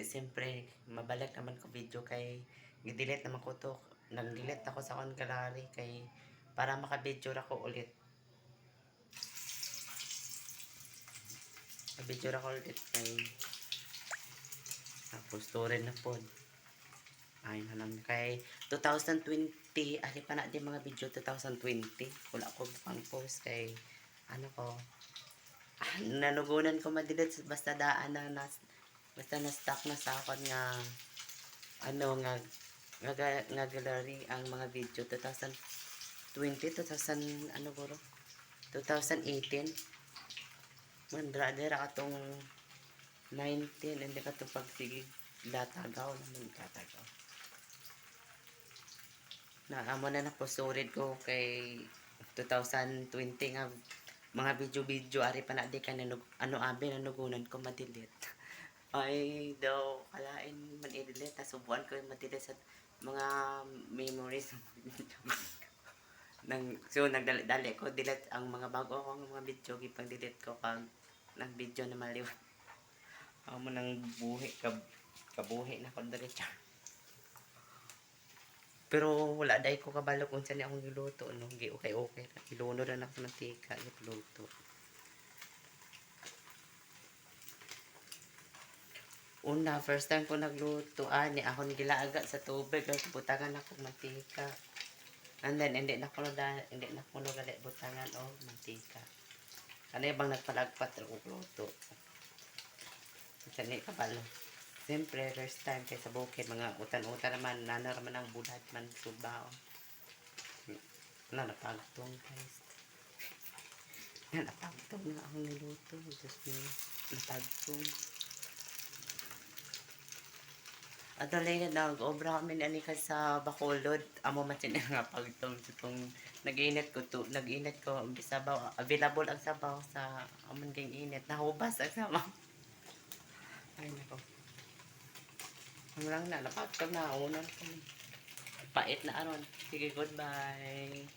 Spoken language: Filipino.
siyempre, mabalik naman ko video kay i-delete naman ko to. Nag-delete ako sa on gallery kay para maka-video ako ulit. Maka-video ako ulit kay tapos story na po. Ay na lang kay 2020 ali pa na di mga video 2020 wala ko pang post kay ano ko nanugunan ko ma-delete basta daan na basta na stuck na sa akon nga ano nga gallery ang mga video 2020 2000 ano guro 2018 mandra-dira atong 19 hindi ka to pagsige datagaw naman datagaw na amo na naposurid ko kay 2020 nga mga video ari pa na di ka ano abi nanugunan ko ma-delete ay daw kalain man i-delete nasubuan ko yung ma-delete sa mga memories so nagdali ko delete ang mga bago akong mga video gipang delete ko kag nag video na maliw amo nang buhi kabuhi na ko diretso. Pero wala dahil ko kabalo kung saan akong giluto. No? Okay. Ilunod na ako ng tika. Luto. Una, first time ko nagluto. Ni akong gilaaga sa tubig. Butangan ako mantika. And then, hindi na ko gali butangan o mantika. Ano bang nagpalagpat ako luto. Saan kabalo. Siyempre, first time kay sa bukid, mga utan-utan naman, naman ang bulat man subaw. Napagtong guys. Napagtong na akong niluto. Diyos me, napagtong. At alay na nag-obra kami na ka sa Bacolod. Amo matsin nga pagtong. Nag-init ko. Sabaw, available ang sabaw sa amon ding init. Nahubas ang sabaw. Ay, nako. Ang lang na, napagtag na, unan ko. Pait na aron. Sige, goodbye.